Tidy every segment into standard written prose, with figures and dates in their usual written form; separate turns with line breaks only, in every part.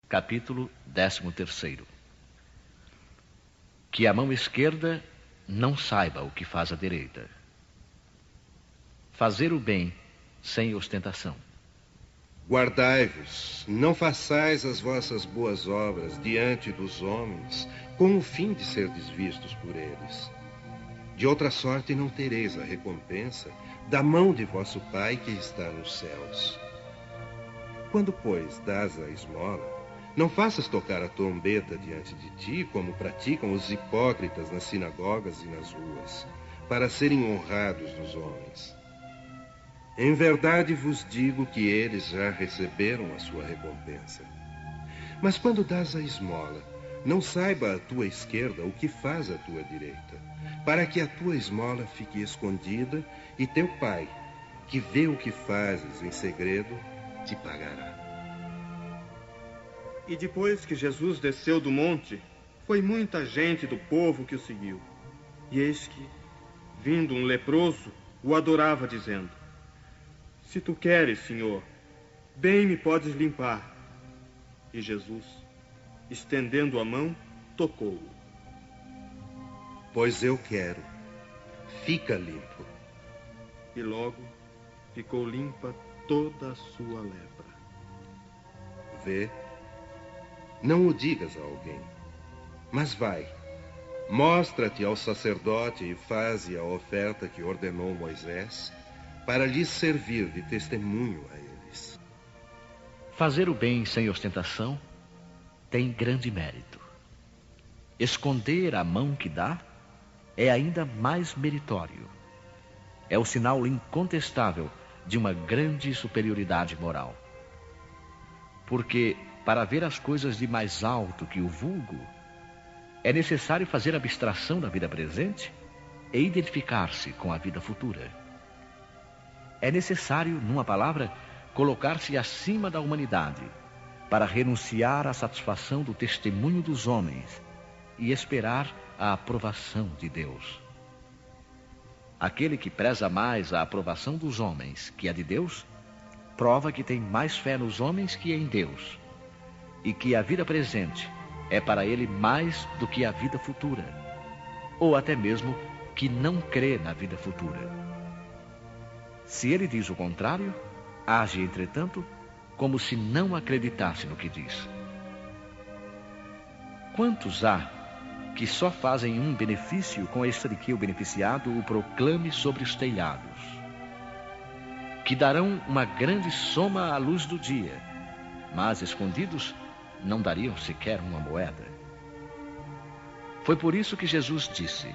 Capítulo 13. Que a mão esquerda não saiba o que faz a direita. Fazer o bem sem ostentação.
Guardai-vos, não façais as vossas boas obras diante dos homens, com o fim de serdes vistos por eles. De outra sorte não tereis a recompensa da mão de vosso Pai que está nos céus. Quando, pois, dás a esmola, não faças tocar a trombeta diante de ti, como praticam os hipócritas nas sinagogas e nas ruas, para serem honrados dos homens. Em verdade vos digo que eles já receberam a sua recompensa. Mas quando dás a esmola, não saiba a tua esquerda o que faz a tua direita, para que a tua esmola fique escondida e teu Pai, que vê o que fazes em segredo, te pagará.
E depois que Jesus desceu do monte, foi muita gente do povo que o seguiu. E eis que, vindo um leproso, o adorava, dizendo: Se tu queres, Senhor, bem me podes limpar. E Jesus, estendendo a mão, tocou-o.
Pois eu quero, fica limpo.
E logo ficou limpa toda a sua lepra.
Vê, não o digas a alguém, mas vai, mostra-te ao sacerdote e faze a oferta que ordenou Moisés, para lhes servir de testemunho a eles.
Fazer o bem sem ostentação tem grande mérito. Esconder a mão que dá é ainda mais meritório. É o sinal incontestável de uma grande superioridade moral. Porque, para ver as coisas de mais alto que o vulgo, é necessário fazer abstração da vida presente e identificar-se com a vida futura. É necessário, numa palavra, colocar-se acima da humanidade para renunciar à satisfação do testemunho dos homens e esperar a aprovação de Deus. Aquele que preza mais a aprovação dos homens que a de Deus, prova que tem mais fé nos homens que em Deus, e que a vida presente é para ele mais do que a vida futura, ou até mesmo que não crê na vida futura. Se ele diz o contrário, age, entretanto, como se não acreditasse no que diz. Quantos há que só fazem um benefício com esta de que o beneficiado o proclame sobre os telhados, que darão uma grande soma à luz do dia, mas escondidos não dariam sequer uma moeda. Foi por isso que Jesus disse: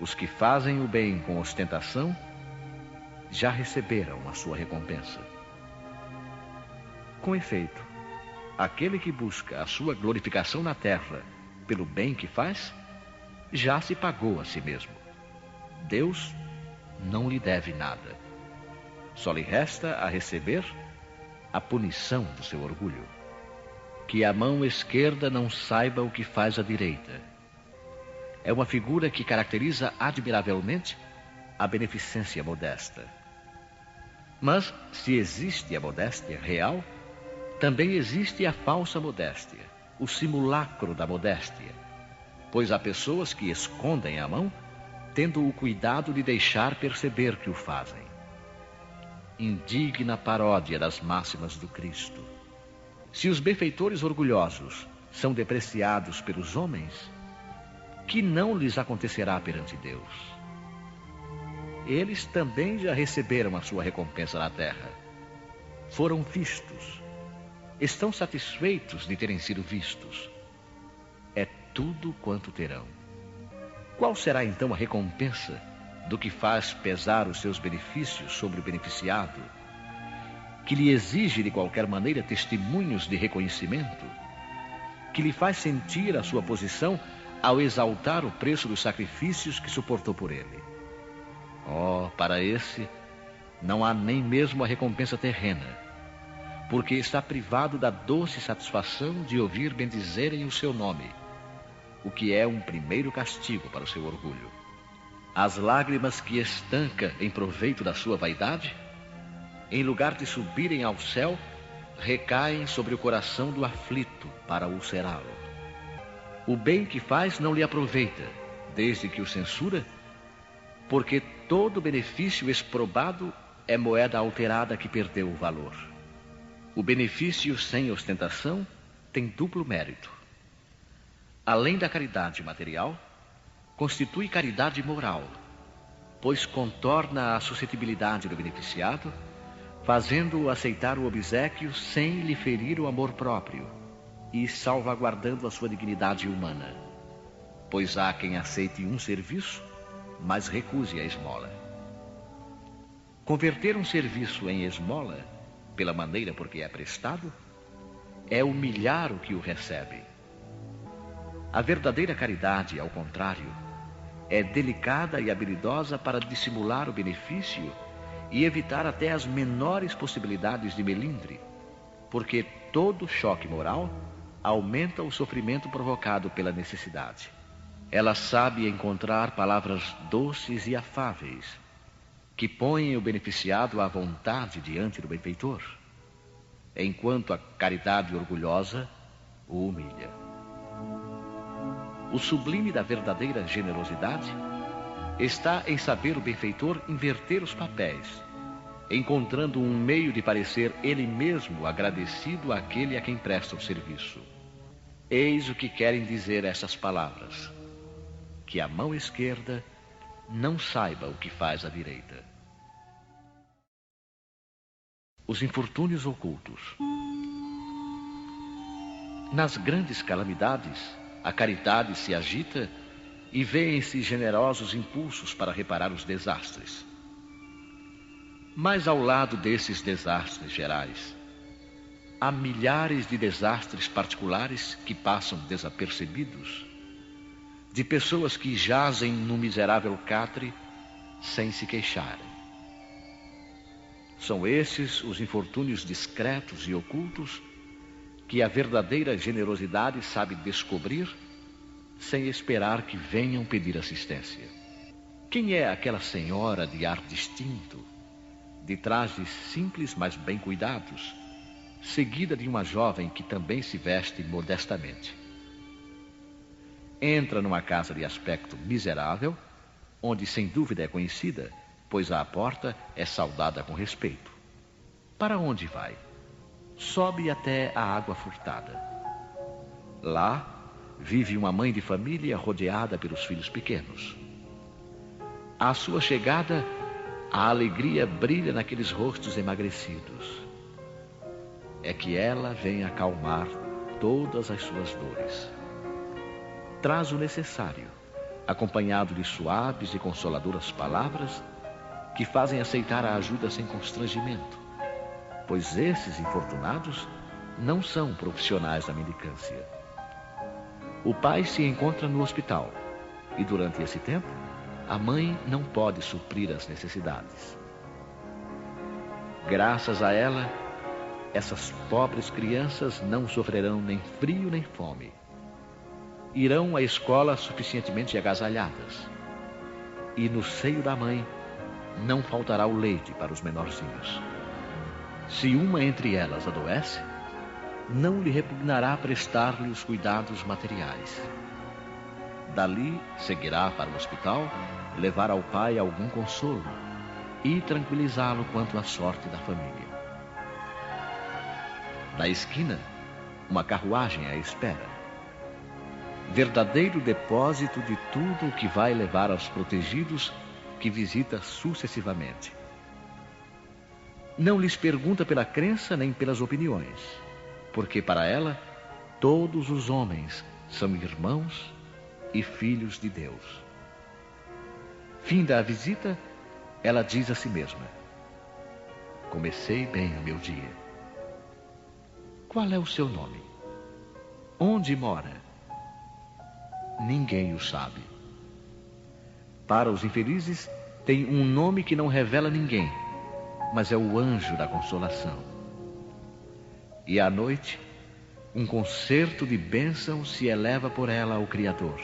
os que fazem o bem com ostentação já receberam a sua recompensa. Com efeito, aquele que busca a sua glorificação na terra pelo bem que faz, já se pagou a si mesmo. Deus não lhe deve nada. Só lhe resta a receber a punição do seu orgulho. Que a mão esquerda não saiba o que faz a direita. É uma figura que caracteriza admiravelmente a beneficência modesta. Mas, se existe a modéstia real, também existe a falsa modéstia, o simulacro da modéstia, pois há pessoas que escondem a mão, tendo o cuidado de deixar perceber que o fazem. Indigna paródia das máximas do Cristo. Se os benfeitores orgulhosos são depreciados pelos homens, que não lhes acontecerá perante Deus? Eles também já receberam a sua recompensa na terra. Foram vistos. Estão satisfeitos de terem sido vistos. É tudo quanto terão. Qual será então a recompensa do que faz pesar os seus benefícios sobre o beneficiado, que lhe exige de qualquer maneira testemunhos de reconhecimento, que lhe faz sentir a sua posição ao exaltar o preço dos sacrifícios que suportou por ele? Oh, para esse não há nem mesmo a recompensa terrena, porque está privado da doce satisfação de ouvir bendizerem o seu nome, o que é um primeiro castigo para o seu orgulho. As lágrimas que estanca em proveito da sua vaidade, em lugar de subirem ao céu, recaem sobre o coração do aflito para ulcerá-lo. O bem que faz não lhe aproveita, desde que o censura, porque todo benefício exprobado é moeda alterada que perdeu o valor. O benefício sem ostentação tem duplo mérito. Além da caridade material, constitui caridade moral, pois contorna a suscetibilidade do beneficiado, fazendo-o aceitar o obséquio sem lhe ferir o amor próprio e salvaguardando a sua dignidade humana, pois há quem aceite um serviço, mas recuse a esmola. Converter um serviço em esmola, pela maneira por que é prestado, é humilhar o que o recebe. A verdadeira caridade, ao contrário, é delicada e habilidosa para dissimular o benefício e evitar até as menores possibilidades de melindre, porque todo choque moral aumenta o sofrimento provocado pela necessidade. Ela sabe encontrar palavras doces e afáveis, que põem o beneficiado à vontade diante do benfeitor, enquanto a caridade orgulhosa o humilha. O sublime da verdadeira generosidade está em saber o benfeitor inverter os papéis, encontrando um meio de parecer ele mesmo agradecido àquele a quem presta o serviço. Eis o que querem dizer estas palavras: que a mão esquerda não saiba o que faz a direita. Os infortúnios ocultos. Nas grandes calamidades, a caridade se agita e vêem-se generosos impulsos para reparar os desastres. Mas ao lado desses desastres gerais, há milhares de desastres particulares que passam desapercebidos, de pessoas que jazem no miserável catre sem se queixarem. São esses os infortúnios discretos e ocultos que a verdadeira generosidade sabe descobrir sem esperar que venham pedir assistência. Quem é aquela senhora de ar distinto, de trajes simples mas bem cuidados, seguida de uma jovem que também se veste modestamente? Entra numa casa de aspecto miserável, onde sem dúvida é conhecida, pois à porta é saudada com respeito. Para onde vai? Sobe até a água furtada. Lá vive uma mãe de família rodeada pelos filhos pequenos. À sua chegada, a alegria brilha naqueles rostos emagrecidos. É que ela vem acalmar todas as suas dores. Traz o necessário, acompanhado de suaves e consoladoras palavras que fazem aceitar a ajuda sem constrangimento, pois esses infortunados não são profissionais da mendicância. O pai se encontra no hospital e durante esse tempo a mãe não pode suprir as necessidades. Graças a ela, essas pobres crianças não sofrerão nem frio nem fome. Irão à escola suficientemente agasalhadas e no seio da mãe não faltará o leite para os menorzinhos. Se uma entre elas adoece, não lhe repugnará prestar-lhe os cuidados materiais. Dali seguirá para o hospital, levar ao pai algum consolo e tranquilizá-lo quanto à sorte da família. Na esquina, uma carruagem à espera. Verdadeiro depósito de tudo o que vai levar aos protegidos que visita sucessivamente. Não lhes pergunta pela crença nem pelas opiniões, porque para ela todos os homens são irmãos e filhos de Deus. Finda a visita, ela diz a si mesma: comecei bem o meu dia. Qual é o seu nome? Onde mora? Ninguém o sabe. Para os infelizes, tem um nome que não revela ninguém, mas é o anjo da consolação. E à noite, um concerto de bênçãos se eleva por ela ao Criador.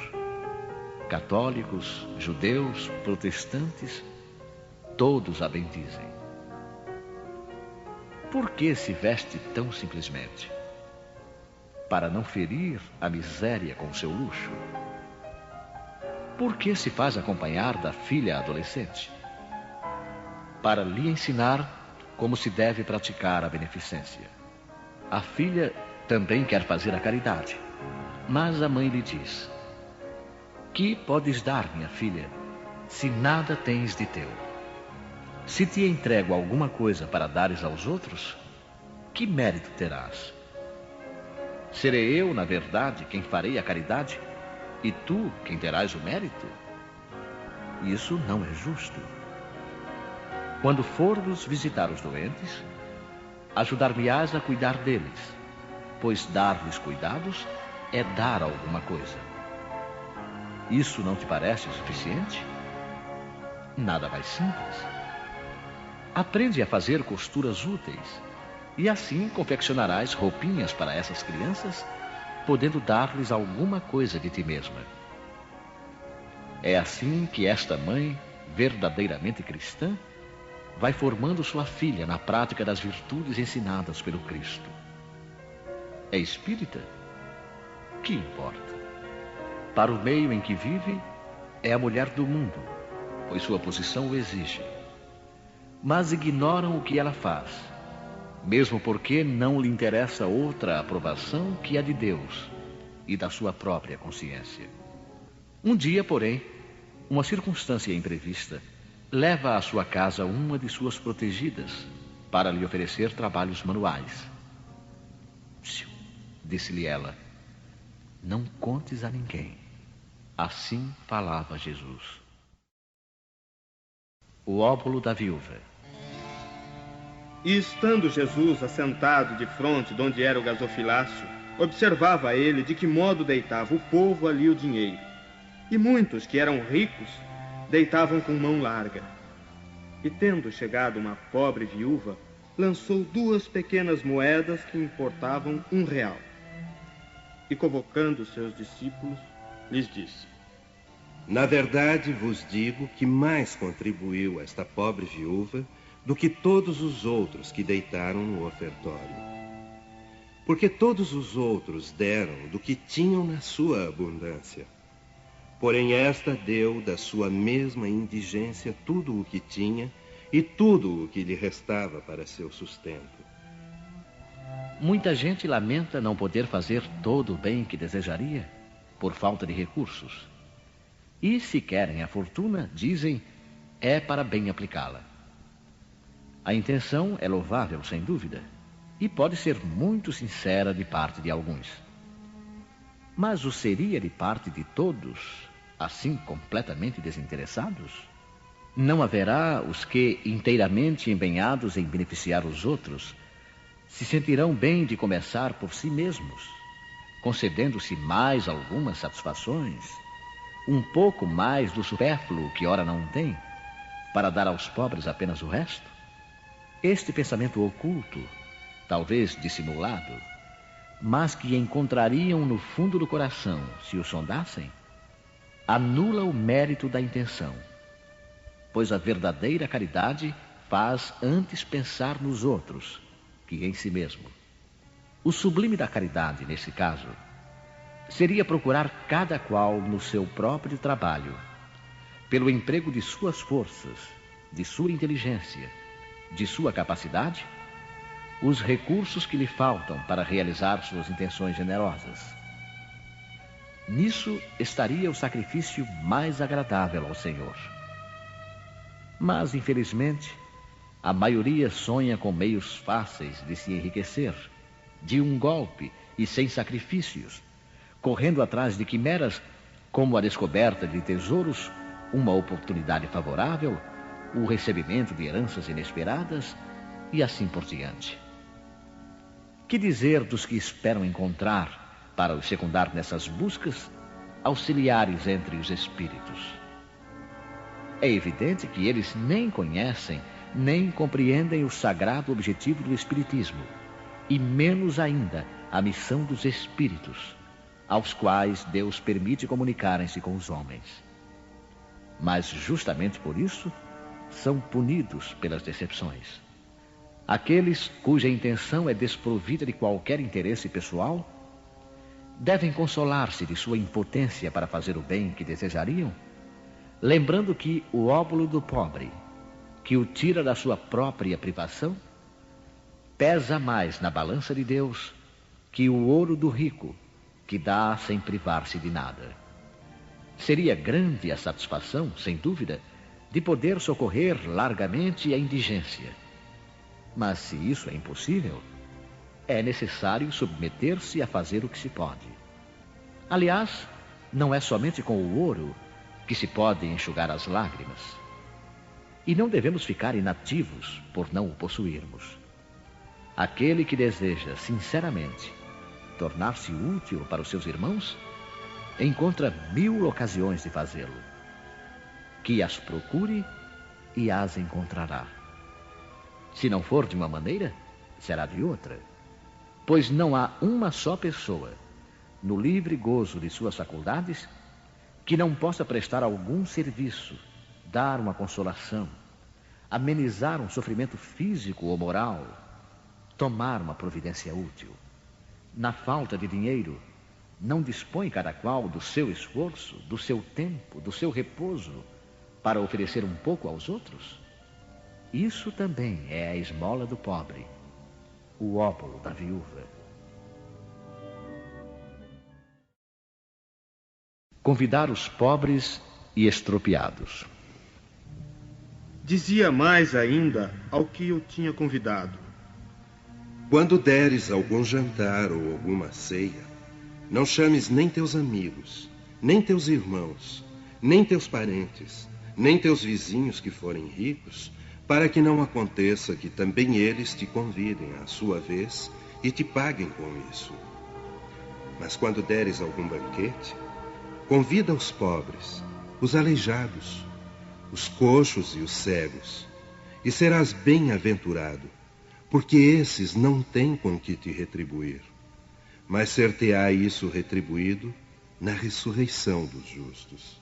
Católicos, judeus, protestantes, todos a bendizem. Por que se veste tão simplesmente? Para não ferir a miséria com seu luxo. Por que se faz acompanhar da filha adolescente? Para lhe ensinar como se deve praticar a beneficência. A filha também quer fazer a caridade, mas a mãe lhe diz: que podes dar, minha filha, se nada tens de teu? Se te entrego alguma coisa para dares aos outros, que mérito terás? Serei eu, na verdade, quem farei a caridade, e tu quem terás o mérito? Isso não é justo. Quando fores visitar os doentes, ajudar-me-ás a cuidar deles, pois dar-lhes cuidados é dar alguma coisa. Isso não te parece suficiente? Nada mais simples. Aprende a fazer costuras úteis, e assim confeccionarás roupinhas para essas crianças, podendo dar-lhes alguma coisa de ti mesma. É assim que esta mãe, verdadeiramente cristã, vai formando sua filha na prática das virtudes ensinadas pelo Cristo. É espírita? Que importa? Para o meio em que vive, é a mulher do mundo, pois sua posição o exige. Mas ignoram o que ela faz, mesmo porque não lhe interessa outra aprovação que a de Deus e da sua própria consciência. Um dia, porém, uma circunstância imprevista leva à sua casa uma de suas protegidas para lhe oferecer trabalhos manuais. Disse-lhe ela: não contes a ninguém. Assim falava Jesus. O óbolo da viúva.
E estando Jesus assentado de fronte de onde era o gasofilácio, observava ele de que modo deitava o povo ali o dinheiro. E muitos que eram ricos deitavam com mão larga. E tendo chegado uma pobre viúva, lançou 2 pequenas moedas que importavam R$1. E convocando seus discípulos, lhes disse:
na verdade vos digo que mais contribuiu esta pobre viúva do que todos os outros que deitaram no ofertório. Porque todos os outros deram do que tinham na sua abundância. Porém esta deu da sua mesma indigência tudo o que tinha e tudo o que lhe restava para seu sustento.
Muita gente lamenta não poder fazer todo o bem que desejaria por falta de recursos. E se querem a fortuna, dizem, é para bem aplicá-la. A intenção é louvável, sem dúvida, e pode ser muito sincera de parte de alguns. Mas o seria de parte de todos, assim completamente desinteressados? Não haverá os que, inteiramente empenhados em beneficiar os outros, se sentirão bem de começar por si mesmos, concedendo-se mais algumas satisfações, um pouco mais do supérfluo que ora não tem, para dar aos pobres apenas o resto? Este pensamento oculto, talvez dissimulado, mas que encontrariam no fundo do coração se o sondassem, anula o mérito da intenção, pois a verdadeira caridade faz antes pensar nos outros que em si mesmo. O sublime da caridade, nesse caso, seria procurar cada qual no seu próprio trabalho, pelo emprego de suas forças, de sua inteligência, de sua capacidade, os recursos que lhe faltam para realizar suas intenções generosas. Nisso estaria o sacrifício mais agradável ao Senhor. Mas, infelizmente, a maioria sonha com meios fáceis de se enriquecer, de um golpe e sem sacrifícios, correndo atrás de quimeras como a descoberta de tesouros, uma oportunidade favorável, o recebimento de heranças inesperadas e assim por diante. Que dizer dos que esperam encontrar, para os secundar nessas buscas, auxiliares entre os espíritos? É evidente que eles nem conhecem, nem compreendem o sagrado objetivo do espiritismo, e menos ainda a missão dos espíritos, aos quais Deus permite comunicarem-se com os homens. Mas justamente por isso, são punidos pelas decepções. Aqueles cuja intenção é desprovida de qualquer interesse pessoal devem consolar-se de sua impotência para fazer o bem que desejariam, lembrando que o óbolo do pobre, que o tira da sua própria privação, pesa mais na balança de Deus que o ouro do rico, que dá sem privar-se de nada. Seria grande a satisfação, sem dúvida, de poder socorrer largamente a indigência. Mas se isso é impossível, é necessário submeter-se a fazer o que se pode. Aliás, não é somente com o ouro que se pode enxugar as lágrimas. E não devemos ficar inativos por não o possuirmos. Aquele que deseja, sinceramente, tornar-se útil para os seus irmãos, encontra 1000 ocasiões de fazê-lo. Que as procure e as encontrará. Se não for de uma maneira, será de outra. Pois não há uma só pessoa, no livre gozo de suas faculdades, que não possa prestar algum serviço, dar uma consolação, amenizar um sofrimento físico ou moral, tomar uma providência útil. Na falta de dinheiro, não dispõe cada qual do seu esforço, do seu tempo, do seu repouso, para oferecer um pouco aos outros? Isso também é a esmola do pobre, o óbolo da viúva. Convidar os pobres e estropiados.
Dizia mais ainda ao que eu tinha convidado:
quando deres algum jantar ou alguma ceia, não chames nem teus amigos, nem teus irmãos, nem teus parentes, nem teus vizinhos que forem ricos, para que não aconteça que também eles te convidem à sua vez e te paguem com isso. Mas quando deres algum banquete, convida os pobres, os aleijados, os coxos e os cegos, e serás bem-aventurado, porque esses não têm com que te retribuir, mas ser-te-á isso retribuído na ressurreição dos justos.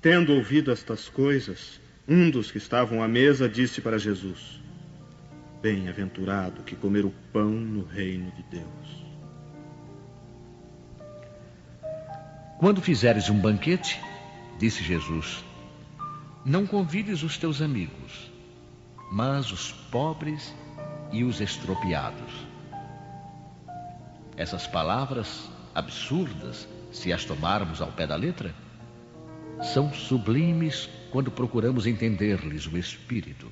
Tendo ouvido estas coisas, um dos que estavam à mesa disse para Jesus: bem-aventurado que comer o pão no reino de Deus.
Quando fizeres um banquete, disse Jesus, não convides os teus amigos, mas os pobres e os estropiados. Essas palavras absurdas, se as tomarmos ao pé da letra, são sublimes quando procuramos entender-lhes o espírito.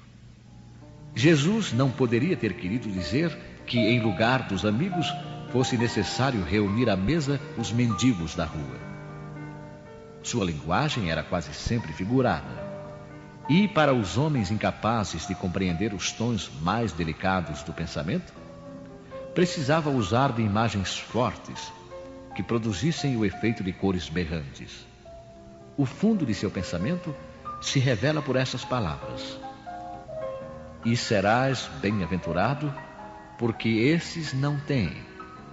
Jesus não poderia ter querido dizer que, em lugar dos amigos, fosse necessário reunir à mesa os mendigos da rua. Sua linguagem era quase sempre figurada. E para os homens incapazes de compreender os tons mais delicados do pensamento, precisava usar de imagens fortes que produzissem o efeito de cores berrantes. O fundo de seu pensamento se revela por essas palavras: e serás bem-aventurado, porque esses não têm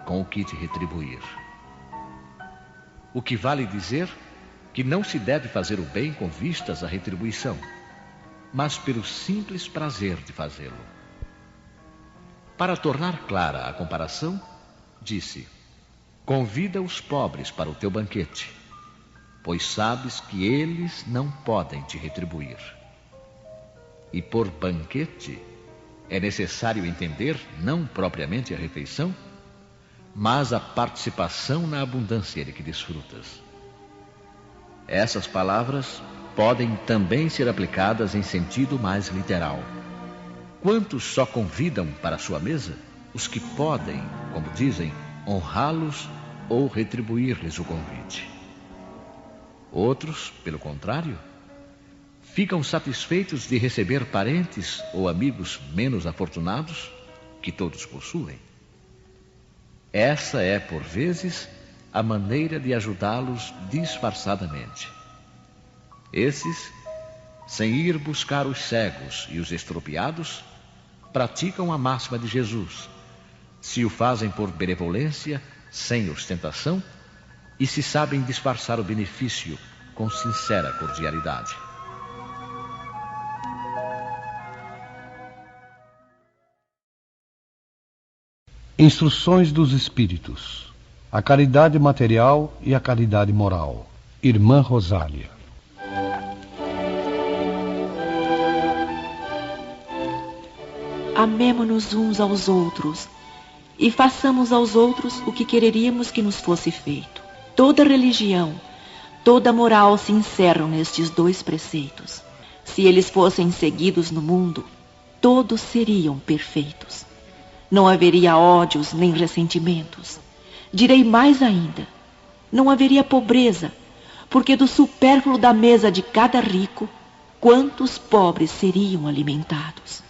com o que te retribuir. O que vale dizer que não se deve fazer o bem com vistas à retribuição, mas pelo simples prazer de fazê-lo. Para tornar clara a comparação, disse: convida os pobres para o teu banquete, pois sabes que eles não podem te retribuir. E por banquete é necessário entender não propriamente a refeição, mas a participação na abundância de que desfrutas. Essas palavras podem também ser aplicadas em sentido mais literal. Quantos só convidam para a sua mesa os que podem, como dizem, honrá-los ou retribuir-lhes o convite? Outros, pelo contrário, ficam satisfeitos de receber parentes ou amigos menos afortunados, que todos possuem. Essa é, por vezes, a maneira de ajudá-los disfarçadamente. Esses, sem ir buscar os cegos e os estropiados, praticam a máxima de Jesus, se o fazem por benevolência, sem ostentação, e se sabem disfarçar o benefício com sincera cordialidade.
Instruções dos Espíritos. A caridade material e a caridade moral. Irmã Rosália.
Amemo-nos uns aos outros e façamos aos outros o que quereríamos que nos fosse feito. Toda religião, toda moral se encerram nestes dois preceitos. Se eles fossem seguidos no mundo, todos seriam perfeitos. Não haveria ódios nem ressentimentos. Direi mais ainda, não haveria pobreza, porque do supérfluo da mesa de cada rico, quantos pobres seriam alimentados?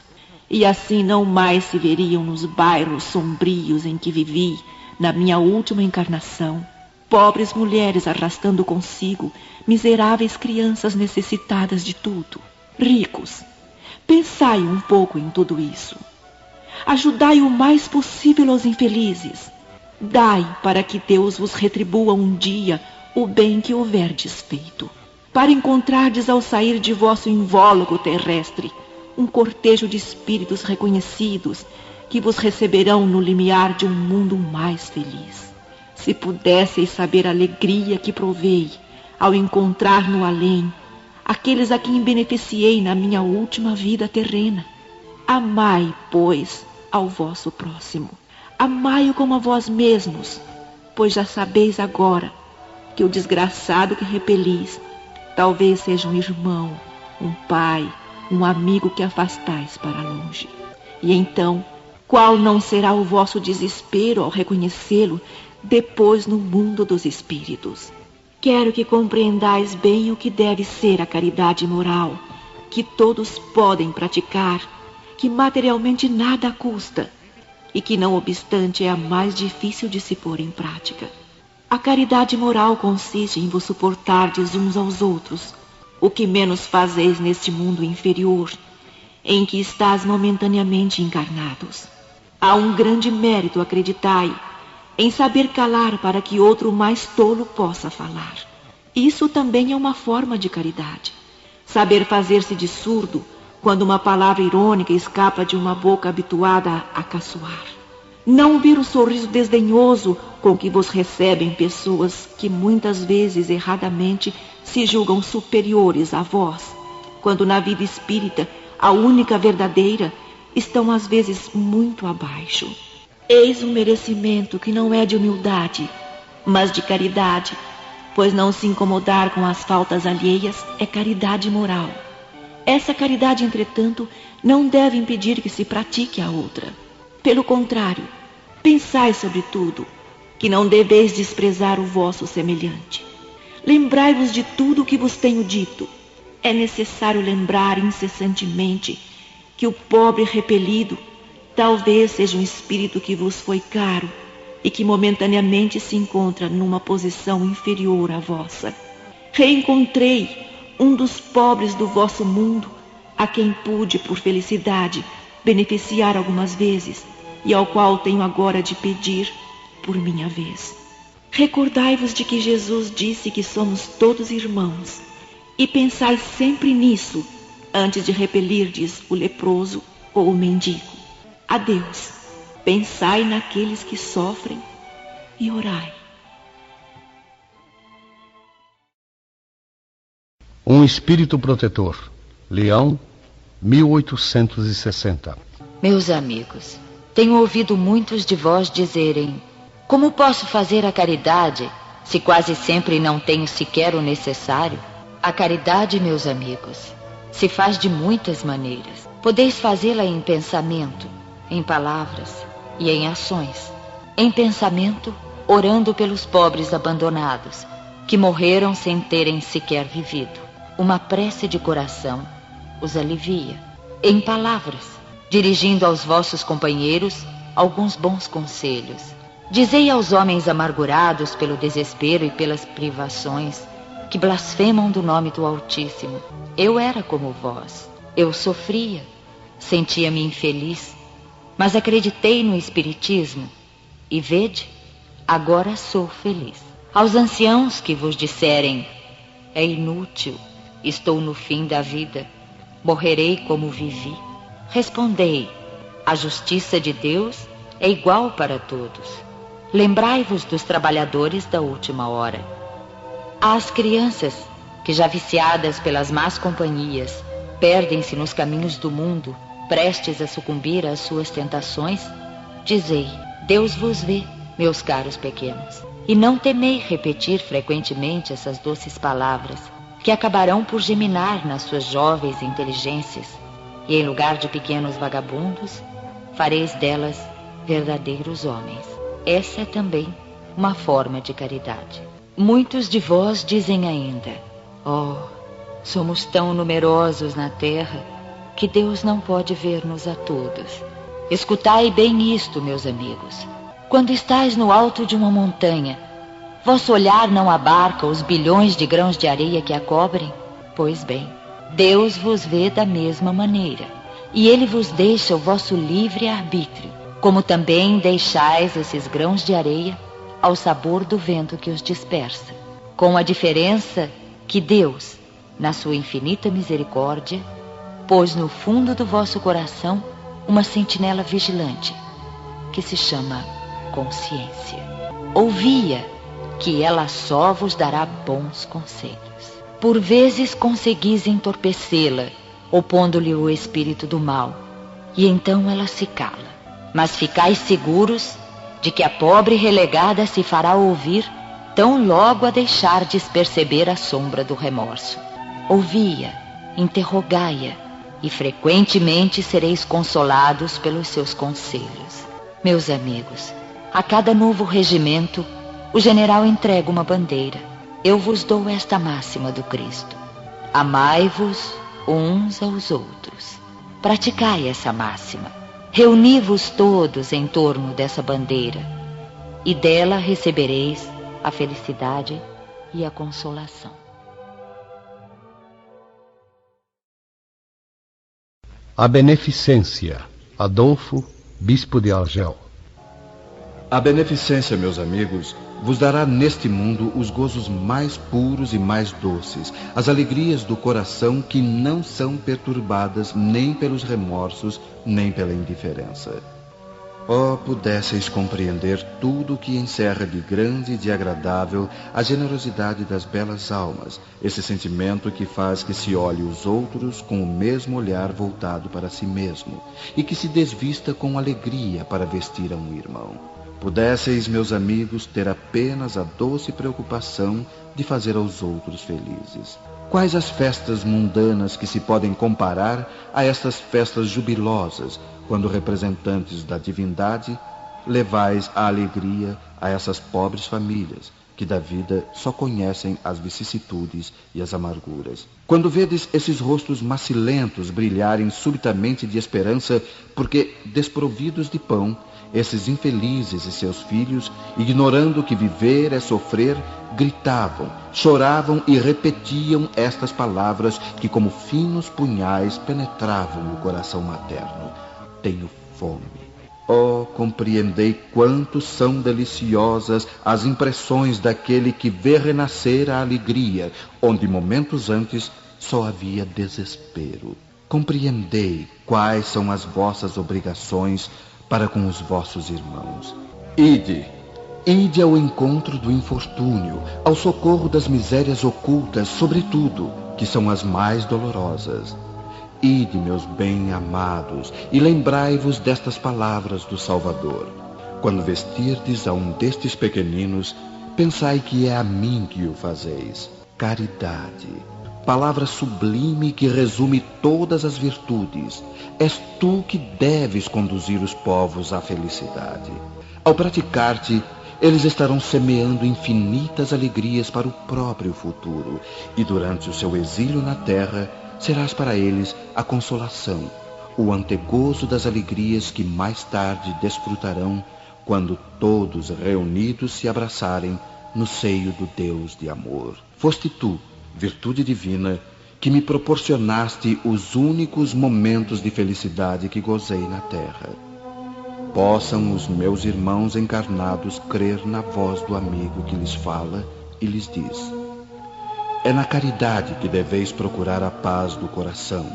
E assim não mais se veriam nos bairros sombrios em que vivi, na minha última encarnação, pobres mulheres arrastando consigo miseráveis crianças necessitadas de tudo. Ricos, pensai um pouco em tudo isso. Ajudai o mais possível aos infelizes. Dai para que Deus vos retribua um dia o bem que houverdes feito. Para encontrardes ao sair de vosso invólucro terrestre um cortejo de espíritos reconhecidos que vos receberão no limiar de um mundo mais feliz. Se pudesseis saber a alegria que provei ao encontrar no além aqueles a quem beneficiei na minha última vida terrena. Amai, pois, ao vosso próximo. Amai-o como a vós mesmos, pois já sabeis agora que o desgraçado que repelis talvez seja um irmão, um pai, um amigo que afastais para longe. E então, qual não será o vosso desespero ao reconhecê-lo depois no mundo dos espíritos? Quero que compreendais bem o que deve ser a caridade moral, que todos podem praticar, que materialmente nada custa e que, não obstante, é a mais difícil de se pôr em prática. A caridade moral consiste em vos suportardes uns aos outros, o que menos fazeis neste mundo inferior, em que estás momentaneamente encarnados. Há um grande mérito, acreditai, em saber calar para que outro mais tolo possa falar. Isso também é uma forma de caridade. Saber fazer-se de surdo quando uma palavra irônica escapa de uma boca habituada a caçoar. Não ver o sorriso desdenhoso com que vos recebem pessoas que muitas vezes erradamente se julgam superiores a vós, quando na vida espírita, a única verdadeira, estão às vezes muito abaixo. Eis um merecimento que não é de humildade, mas de caridade, pois não se incomodar com as faltas alheias é caridade moral. Essa caridade, entretanto, não deve impedir que se pratique a outra. Pelo contrário, pensai sobretudo que não deveis desprezar o vosso semelhante. Lembrai-vos de tudo o que vos tenho dito. É necessário lembrar incessantemente que o pobre repelido talvez seja um espírito que vos foi caro e que momentaneamente se encontra numa posição inferior à vossa. Reencontrei um dos pobres do vosso mundo, a quem pude, por felicidade, beneficiar algumas vezes e ao qual tenho agora de pedir por minha vez. Recordai-vos de que Jesus disse que somos todos irmãos e pensai sempre nisso antes de repelirdes o leproso ou o mendigo. Adeus. Pensai naqueles que sofrem e orai.
Um espírito protetor. Leão, 1860.
Meus amigos, tenho ouvido muitos de vós dizerem: como posso fazer a caridade se quase sempre não tenho sequer o necessário? A caridade, meus amigos, se faz de muitas maneiras. Podeis fazê-la em pensamento, em palavras e em ações. Em pensamento, orando pelos pobres abandonados, que morreram sem terem sequer vivido. Uma prece de coração os alivia. Em palavras, dirigindo aos vossos companheiros alguns bons conselhos. Dizei aos homens amargurados pelo desespero e pelas privações, que blasfemam do nome do Altíssimo: eu era como vós. Eu sofria, sentia-me infeliz, mas acreditei no Espiritismo e vede, agora sou feliz. Aos anciãos que vos disserem: é inútil, estou no fim da vida, morrerei como vivi, respondei: a justiça de Deus é igual para todos. Lembrai-vos dos trabalhadores da última hora. Às crianças que, já viciadas pelas más companhias, perdem-se nos caminhos do mundo, prestes a sucumbir às suas tentações, dizei: Deus vos vê, meus caros pequenos, e não temei repetir frequentemente essas doces palavras, que acabarão por geminar nas suas jovens inteligências, e em lugar de pequenos vagabundos, fareis delas verdadeiros homens. Essa é também uma forma de caridade. Muitos de vós dizem ainda: oh, somos tão numerosos na terra que Deus não pode ver-nos a todos. Escutai bem isto, meus amigos. Quando estais no alto de uma montanha, vosso olhar não abarca os bilhões de grãos de areia que a cobrem? Pois bem, Deus vos vê da mesma maneira, e Ele vos deixa o vosso livre arbítrio, como também deixais esses grãos de areia ao sabor do vento que os dispersa, com a diferença que Deus, na sua infinita misericórdia, pôs no fundo do vosso coração uma sentinela vigilante, que se chama consciência. Ouvi-a, que ela só vos dará bons conselhos. Por vezes conseguis entorpecê-la, opondo-lhe o espírito do mal, e então ela se cala. Mas ficais seguros de que a pobre relegada se fará ouvir tão logo a deixardes perceber a sombra do remorso. Ouvi-a, interrogai-a, e frequentemente sereis consolados pelos seus conselhos. Meus amigos, a cada novo regimento, o general entrega uma bandeira. Eu vos dou esta máxima do Cristo: amai-vos uns aos outros. Praticai essa máxima. Reuni-vos todos em torno dessa bandeira, e dela recebereis a felicidade e a consolação.
A beneficência. Adolfo, bispo de Argel.
A beneficência, meus amigos, vos dará neste mundo os gozos mais puros e mais doces, as alegrias do coração que não são perturbadas nem pelos remorsos, nem pela indiferença. Oh, pudesseis compreender tudo o que encerra de grande e de agradável a generosidade das belas almas, esse sentimento que faz que se olhe os outros com o mesmo olhar voltado para si mesmo, e que se desvista com alegria para vestir a um irmão. Pudesseis, meus amigos, ter apenas a doce preocupação de fazer aos outros felizes. Quais as festas mundanas que se podem comparar a estas festas jubilosas, quando representantes da divindade levais a alegria a essas pobres famílias, que da vida só conhecem as vicissitudes e as amarguras? Quando vedes esses rostos macilentos brilharem subitamente de esperança, porque, desprovidos de pão, esses infelizes e seus filhos, ignorando que viver é sofrer, gritavam, choravam e repetiam estas palavras que, como finos punhais, penetravam o coração materno: tenho fome. Oh, compreendei quanto são deliciosas as impressões daquele que vê renascer a alegria, onde momentos antes só havia desespero. Compreendei quais são as vossas obrigações para com os vossos irmãos. Ide ao encontro do infortúnio, ao socorro das misérias ocultas, sobretudo, que são as mais dolorosas. Ide, meus bem-amados, e lembrai-vos destas palavras do Salvador: quando vestirdes a um destes pequeninos, pensai que é a mim que o fazeis. Caridade, palavra sublime que resume todas as virtudes. És tu que deves conduzir os povos à felicidade. Ao praticar-te, eles estarão semeando infinitas alegrias para o próprio futuro, e durante o seu exílio na terra, serás para eles a consolação, o antegozo das alegrias que mais tarde desfrutarão quando todos reunidos se abraçarem no seio do Deus de amor. Foste tu, virtude divina, que me proporcionaste os únicos momentos de felicidade que gozei na terra. Possam os meus irmãos encarnados crer na voz do amigo que lhes fala e lhes diz: é na caridade que deveis procurar a paz do coração,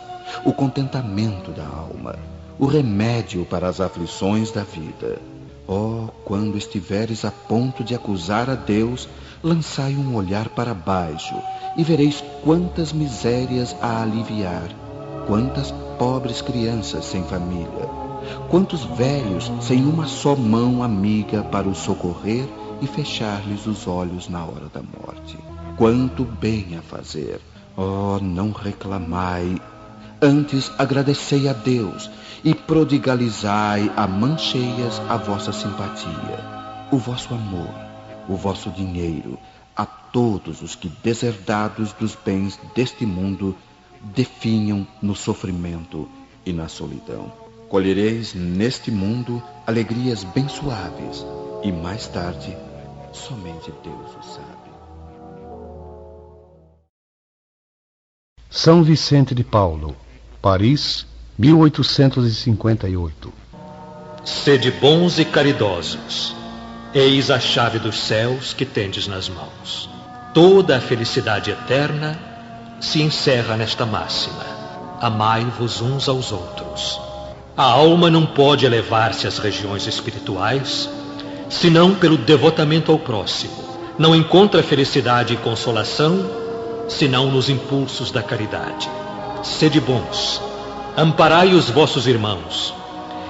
o contentamento da alma, o remédio para as aflições da vida. Oh, quando estiveres a ponto de acusar a Deus, lançai um olhar para baixo e vereis quantas misérias a aliviar, quantas pobres crianças sem família, quantos velhos sem uma só mão amiga para os socorrer e fechar-lhes os olhos na hora da morte. Quanto bem a fazer! Oh, não reclamai, antes agradecei a Deus e prodigalizai a mãos cheias a vossa simpatia, o vosso amor, o vosso dinheiro, a todos os que, deserdados dos bens deste mundo, definham no sofrimento e na solidão. Colhereis neste mundo alegrias bem suaves, e mais tarde, somente Deus o sabe.
São Vicente de Paulo, Paris, 1858.
Sede bons e caridosos, eis a chave dos céus que tendes nas mãos. Toda a felicidade eterna se encerra nesta máxima: amai-vos uns aos outros. A alma não pode elevar-se às regiões espirituais senão pelo devotamento ao próximo. Não encontra felicidade e consolação senão nos impulsos da caridade. Sede bons, amparai os vossos irmãos,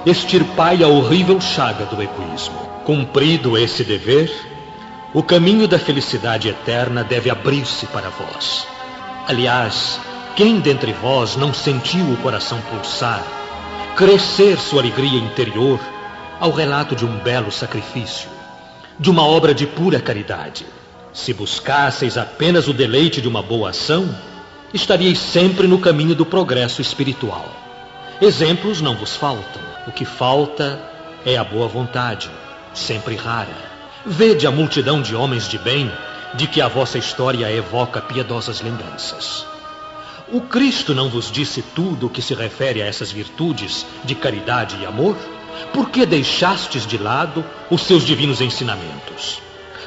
extirpai a horrível chaga do egoísmo. Cumprido esse dever, o caminho da felicidade eterna deve abrir-se para vós. Aliás, quem dentre vós não sentiu o coração pulsar, crescer sua alegria interior ao relato de um belo sacrifício, de uma obra de pura caridade? Se buscasseis apenas o deleite de uma boa ação, estaríeis sempre no caminho do progresso espiritual. Exemplos não vos faltam. O que falta é a boa vontade, sempre rara. Vede a multidão de homens de bem de que a vossa história evoca piedosas lembranças. O Cristo não vos disse tudo o que se refere a essas virtudes de caridade e amor? Por que deixastes de lado os seus divinos ensinamentos?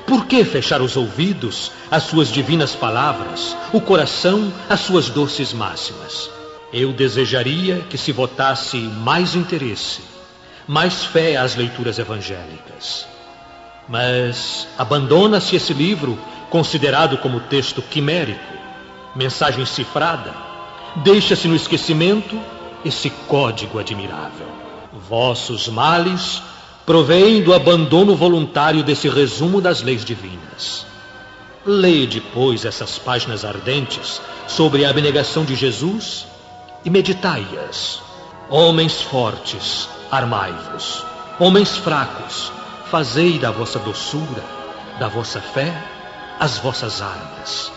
Por que fechar os ouvidos às suas divinas palavras, o coração às suas doces máximas? Eu desejaria que se votasse mais interesse, mais fé às leituras evangélicas. Mas abandona-se esse livro, considerado como texto quimérico, mensagem cifrada, deixa-se no esquecimento esse código admirável. Vossos males provém do abandono voluntário desse resumo das leis divinas. Lede, pois, essas páginas ardentes sobre a abnegação de Jesus e meditai-as. Homens fortes, armai-vos. Homens fracos, fazei da vossa doçura, da vossa fé, as vossas armas.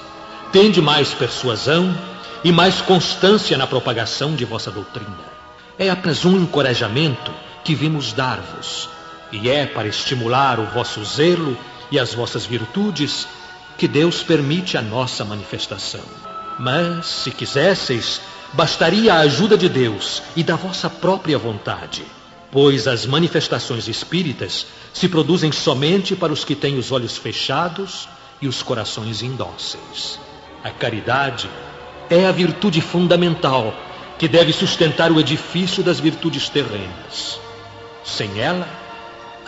Tende mais persuasão e mais constância na propagação de vossa doutrina. É apenas um encorajamento que vimos dar-vos, e é para estimular o vosso zelo e as vossas virtudes que Deus permite a nossa manifestação. Mas, se quisesseis, bastaria a ajuda de Deus e da vossa própria vontade, pois as manifestações espíritas se produzem somente para os que têm os olhos fechados e os corações indóceis. A caridade é a virtude fundamental que deve sustentar o edifício das virtudes terrenas. Sem ela,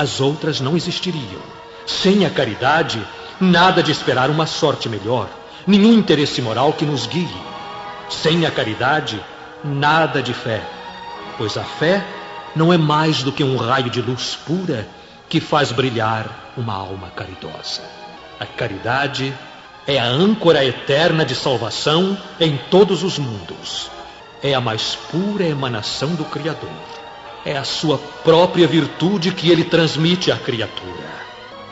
as outras não existiriam. Sem a caridade, nada de esperar uma sorte melhor, nenhum interesse moral que nos guie. Sem a caridade, nada de fé, pois a fé não é mais do que um raio de luz pura que faz brilhar uma alma caridosa. A caridade é a âncora eterna de salvação em todos os mundos. É a mais pura emanação do Criador. É a sua própria virtude que ele transmite à criatura.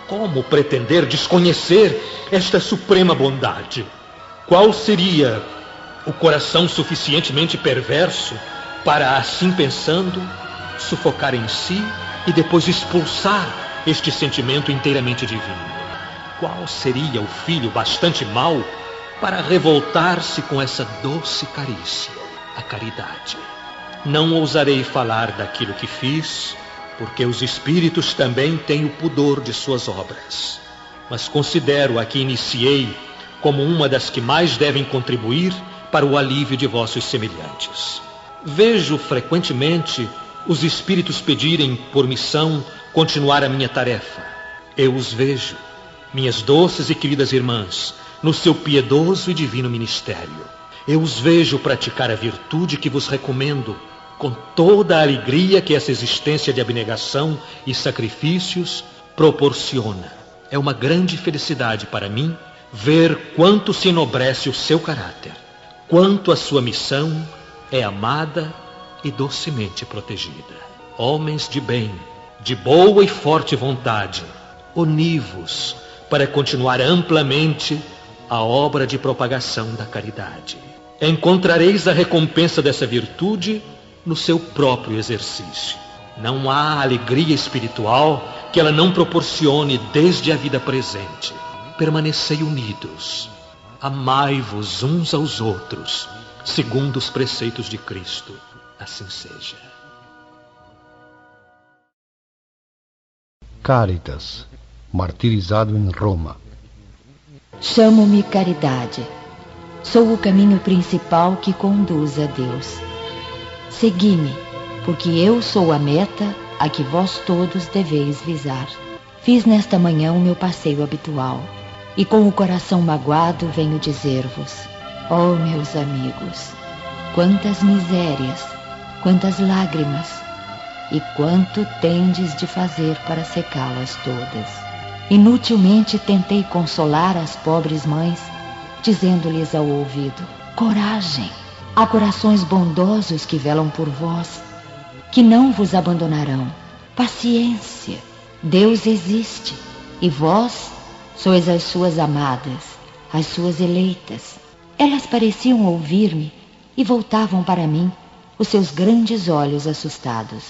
Como pretender desconhecer esta suprema bondade? Qual seria o coração suficientemente perverso para, assim pensando, sufocar em si e depois expulsar este sentimento inteiramente divino? Qual seria o filho bastante mau para revoltar-se com essa doce carícia, a caridade? Não ousarei falar daquilo que fiz, porque os espíritos também têm o pudor de suas obras. Mas considero a que iniciei como uma das que mais devem contribuir para o alívio de vossos semelhantes. Vejo frequentemente os espíritos pedirem por missão continuar a minha tarefa. Eu os vejo, minhas doces e queridas irmãs, no seu piedoso e divino ministério. Eu os vejo praticar a virtude que vos recomendo, com toda a alegria que essa existência de abnegação e sacrifícios proporciona. É uma grande felicidade para mim ver quanto se enobrece o seu caráter, quanto a sua missão é amada e docemente protegida. Homens de bem, de boa e forte vontade, univos para continuar amplamente a obra de propagação da caridade. Encontrareis a recompensa dessa virtude no seu próprio exercício. Não há alegria espiritual que ela não proporcione desde a vida presente. Permanecei unidos, amai-vos uns aos outros, segundo os preceitos de Cristo. Assim seja.
Cáritas, martirizado em Roma.
Chamo-me Caridade. Sou o caminho principal que conduz a Deus. Segui-me, porque eu sou a meta a que vós todos deveis visar. Fiz nesta manhã o meu passeio habitual, e com o coração magoado venho dizer-vos: ó meus amigos, quantas misérias, quantas lágrimas, e quanto tendes de fazer para secá-las todas. Inutilmente tentei consolar as pobres mães, dizendo-lhes ao ouvido: coragem, há corações bondosos que velam por vós, que não vos abandonarão. Paciência, Deus existe, e vós sois as suas amadas, as suas eleitas. Elas pareciam ouvir-me e voltavam para mim os seus grandes olhos assustados.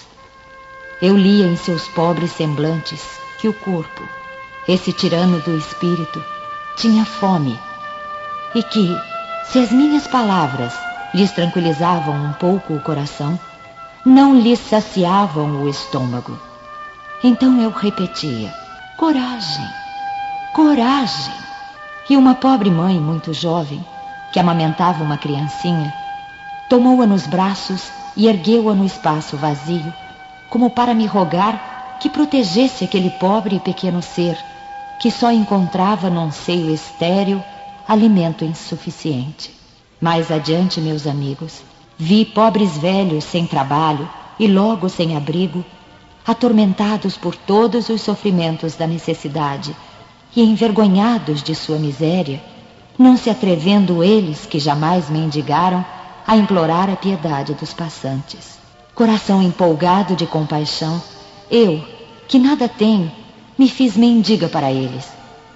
Eu lia em seus pobres semblantes que o corpo, esse tirano do espírito, tinha fome, e que, se as minhas palavras lhes tranquilizavam um pouco o coração, não lhes saciavam o estômago. Então eu repetia: coragem, coragem. E uma pobre mãe muito jovem, que amamentava uma criancinha, tomou-a nos braços e ergueu-a no espaço vazio, como para me rogar que protegesse aquele pobre e pequeno ser, que só encontrava num seio estéril alimento insuficiente. Mais adiante, meus amigos, vi pobres velhos sem trabalho e logo sem abrigo, atormentados por todos os sofrimentos da necessidade e envergonhados de sua miséria, não se atrevendo eles, que jamais mendigaram, a implorar a piedade dos passantes. Coração empolgado de compaixão, eu, que nada tenho, me fiz mendiga para eles,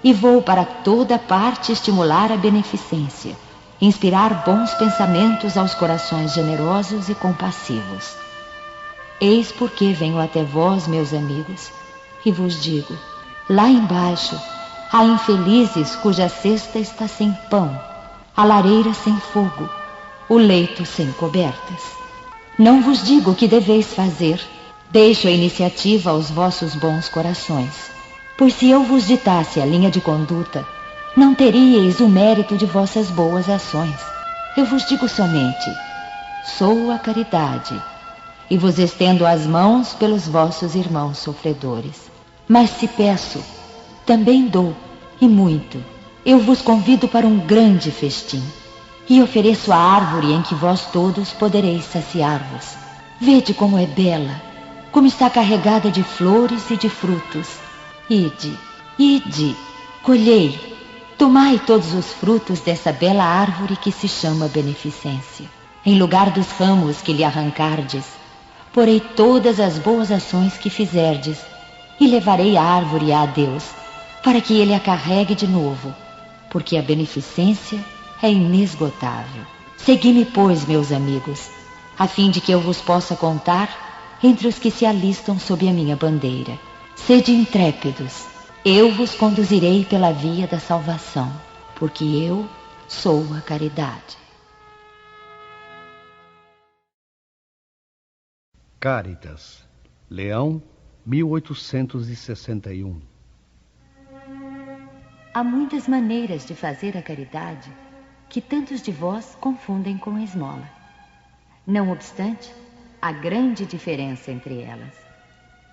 e vou para toda parte estimular a beneficência, inspirar bons pensamentos aos corações generosos e compassivos. Eis porque venho até vós, meus amigos, e vos digo: lá embaixo há infelizes cuja cesta está sem pão, a lareira sem fogo, o leito sem cobertas. Não vos digo o que deveis fazer, deixo a iniciativa aos vossos bons corações. Pois se eu vos ditasse a linha de conduta, não teríeis o mérito de vossas boas ações. Eu vos digo somente: sou a caridade, e vos estendo as mãos pelos vossos irmãos sofredores. Mas se peço, também dou, e muito. Eu vos convido para um grande festim, e ofereço a árvore em que vós todos podereis saciar-vos. Vede como é bela, como está carregada de flores e de frutos. Ide, ide, colhei, tomai todos os frutos dessa bela árvore que se chama beneficência. Em lugar dos ramos que lhe arrancardes, porei todas as boas ações que fizerdes, e levarei a árvore a Deus, para que ele a carregue de novo, porque a beneficência é inesgotável. Segui-me, pois, meus amigos, a fim de que eu vos possa contar entre os que se alistam sob a minha bandeira. Sede intrépidos, eu vos conduzirei pela via da salvação, porque eu sou a caridade.
Cáritas, Leão, 1861.
Há muitas maneiras de fazer a caridade que tantos de vós confundem com a esmola. Não obstante, a grande diferença entre elas.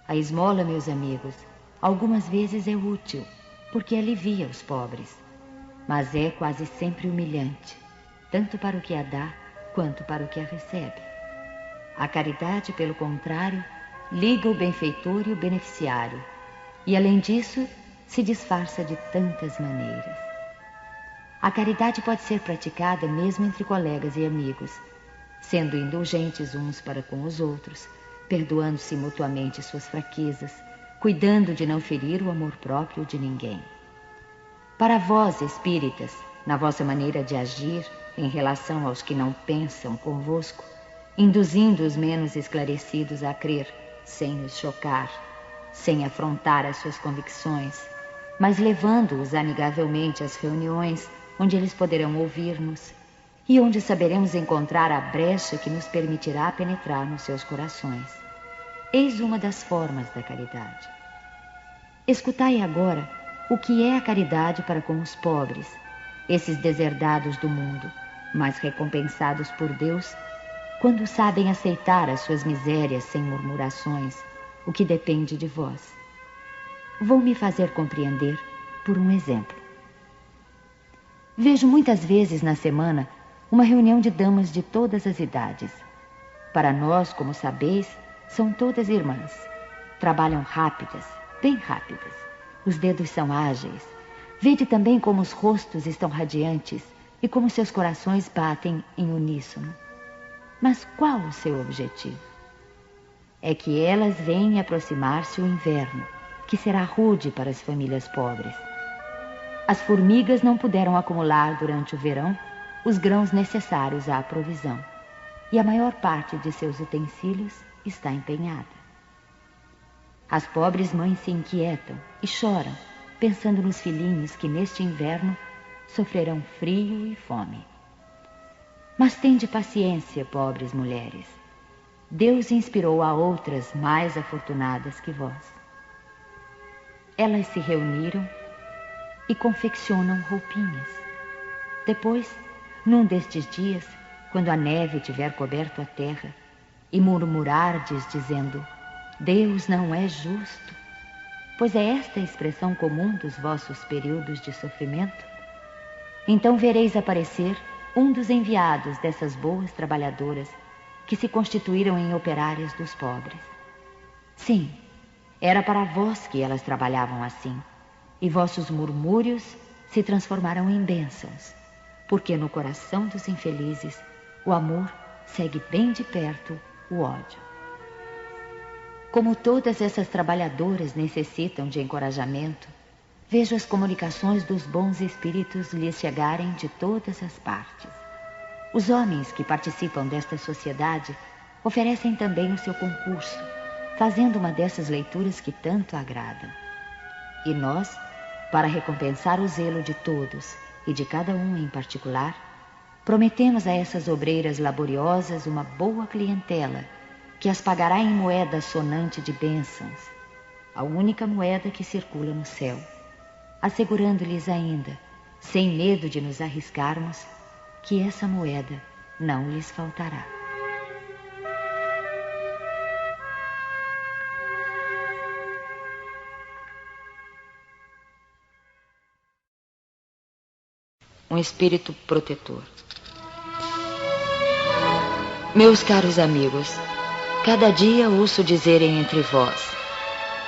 A esmola, meus amigos, algumas vezes é útil, porque alivia os pobres, mas é quase sempre humilhante, tanto para o que a dá, quanto para o que a recebe. A caridade, pelo contrário, liga o benfeitor e o beneficiário, e além disso, se disfarça de tantas maneiras. A caridade pode ser praticada mesmo entre colegas e amigos, sendo indulgentes uns para com os outros, perdoando-se mutuamente suas fraquezas, cuidando de não ferir o amor próprio de ninguém. Para vós, espíritas, na vossa maneira de agir em relação aos que não pensam convosco, induzindo os menos esclarecidos a crer, sem os chocar, sem afrontar as suas convicções, mas levando-os amigavelmente às reuniões onde eles poderão ouvir-nos e onde saberemos encontrar a brecha que nos permitirá penetrar nos seus corações. Eis uma das formas da caridade. Escutai agora o que é a caridade para com os pobres, esses deserdados do mundo, mas recompensados por Deus quando sabem aceitar as suas misérias sem murmurações, o que depende de vós. Vou me fazer compreender por um exemplo. Vejo muitas vezes na semana uma reunião de damas de todas as idades. Para nós, como sabeis, são todas irmãs. Trabalham rápidas, bem rápidas. Os dedos são ágeis. Vede também como os rostos estão radiantes e como seus corações batem em uníssono. Mas qual o seu objetivo? É que elas veem aproximar-se o inverno, que será rude para as famílias pobres. As formigas não puderam acumular durante o verão os grãos necessários à provisão, e a maior parte de seus utensílios está empenhada. As pobres mães se inquietam e choram, pensando nos filhinhos que neste inverno sofrerão frio e fome. Mas tende paciência, pobres mulheres. Deus inspirou a outras mais afortunadas que vós. Elas se reuniram e confeccionam roupinhas. Depois, num destes dias, quando a neve tiver coberto a terra, e murmurardes dizendo: Deus não é justo, pois é esta a expressão comum dos vossos períodos de sofrimento, então vereis aparecer um dos enviados dessas boas trabalhadoras que se constituíram em operárias dos pobres. Sim, era para vós que elas trabalhavam assim, e vossos murmúrios se transformaram em bênçãos, porque no coração dos infelizes o amor segue bem de perto o ódio. Como todas essas trabalhadoras necessitam de encorajamento, vejo as comunicações dos bons espíritos lhes chegarem de todas as partes. Os homens que participam desta sociedade oferecem também o seu concurso, fazendo uma dessas leituras que tanto agradam. E nós, para recompensar o zelo de todos e de cada um em particular, prometemos a essas obreiras laboriosas uma boa clientela que as pagará em moeda sonante de bênçãos, a única moeda que circula no céu, assegurando-lhes ainda, sem medo de nos arriscarmos, que essa moeda não lhes faltará. Um espírito protetor. Meus caros amigos, cada dia ouço dizerem entre vós: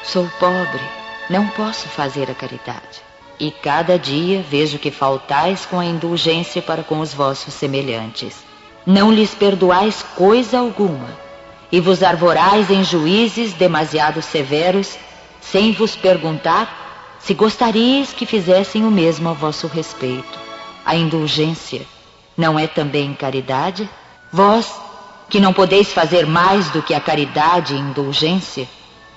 sou pobre, não posso fazer a caridade. E cada dia vejo que faltais com a indulgência para com os vossos semelhantes. Não lhes perdoais coisa alguma, e vos arvorais em juízes demasiado severos, sem vos perguntar se gostaríeis que fizessem o mesmo a vosso respeito. A indulgência não é também caridade? Vós, que não podeis fazer mais do que a caridade e indulgência,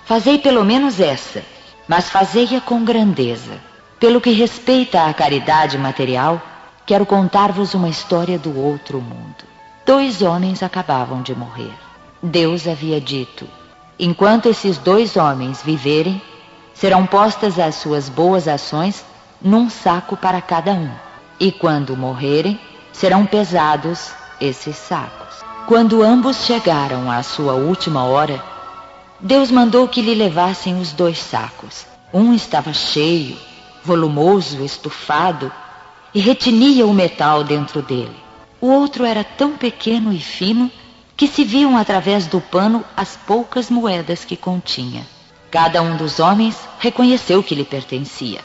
fazei pelo menos essa, mas fazei-a com grandeza. Pelo que respeita à caridade material, quero contar-vos uma história do outro mundo. 2 homens acabavam de morrer. Deus havia dito: enquanto esses 2 homens viverem, serão postas as suas boas ações num saco para cada um. E quando morrerem, serão pesados esses sacos. Quando ambos chegaram à sua última hora, Deus mandou que lhe levassem os 2 sacos. Um estava cheio, volumoso, estufado, e retinia o metal dentro dele. O outro era tão pequeno e fino que se viam através do pano as poucas moedas que continha. Cada um dos homens reconheceu que lhe pertencia.